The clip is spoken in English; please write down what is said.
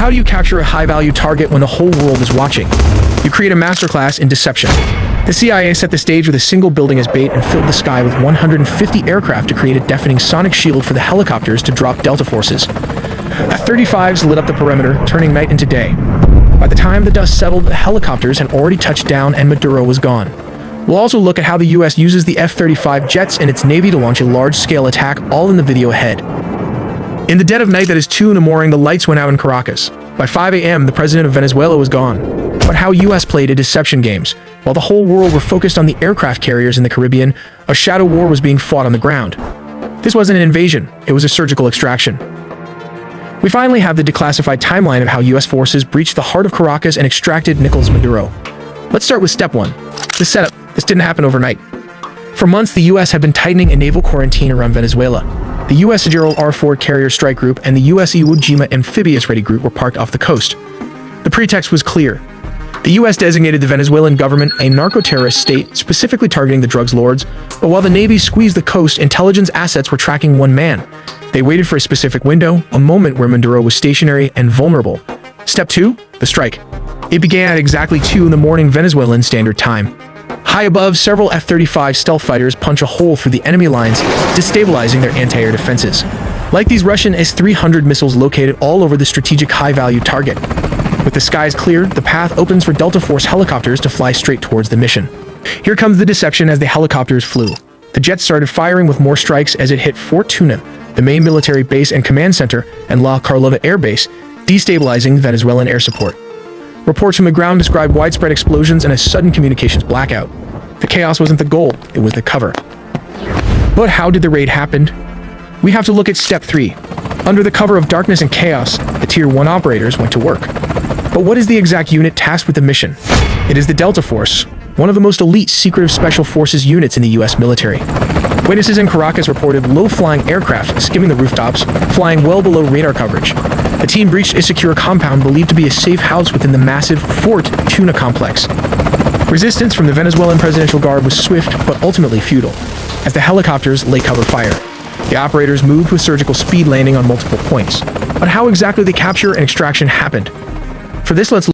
how do you capture a high-value target when the whole world is watching? You create a masterclass in deception. The CIA set the stage with a single building as bait and filled the sky with 150 aircraft to create a deafening sonic shield for the helicopters to drop Delta forces. F-35s lit up the perimeter, turning night into day. By the time the dust settled, the helicopters had already touched down and Maduro was gone. We'll also look at how the US uses the F-35 jets and its Navy to launch a large-scale attack, all in the video ahead. In the dead of night, that is 2 in the morning, the lights went out in Caracas. By 5 a.m., the president of Venezuela was gone. But how US played a deception games. While the whole world were focused on the aircraft carriers in the Caribbean, a shadow war was being fought on the ground. This wasn't an invasion, it was a surgical extraction. We finally have the declassified timeline of how US forces breached the heart of Caracas and extracted Nicolas Maduro. Let's start with step 1. The setup. This didn't happen overnight. For months, the US had been tightening a naval quarantine around Venezuela. The US Gerald R. Ford Carrier Strike Group and the US Iwo Jima Amphibious Ready Group were parked off the coast. The pretext was clear. The US designated the Venezuelan government a narco-terrorist state, specifically targeting the drugs lords, but while the Navy squeezed the coast, intelligence assets were tracking one man. They waited for a specific window, a moment where Maduro was stationary and vulnerable. Step 2. The strike. It began at exactly 2 in the morning Venezuelan Standard Time. High above, several F-35 stealth fighters punch a hole through the enemy lines, destabilizing their anti-air defenses. Like these Russian S-300 missiles located all over the strategic high-value target. With the skies cleared, the path opens for Delta Force helicopters to fly straight towards the mission. Here comes the deception as the helicopters flew. The jets started firing with more strikes as it hit Fort Tuna, the main military base and command center, and La Carlova Air Base, destabilizing Venezuelan air support. Reports from the ground describe widespread explosions and a sudden communications blackout. The chaos wasn't the goal, it was the cover. But how did the raid happen? We have to look at step 3. Under the cover of darkness and chaos, the Tier 1 operators went to work. But what is the exact unit tasked with the mission? It is the Delta Force, one of the most elite secretive special forces units in the US military. Witnesses in Caracas reported low-flying aircraft skimming the rooftops, flying well below radar coverage. The team breached a secure compound believed to be a safe house within the massive Fort Tuna complex. Resistance from the Venezuelan Presidential Guard was swift but ultimately futile, as the helicopters lay cover fire. The operators moved with surgical speed, landing on multiple points. But how exactly the capture and extraction happened? For this, let's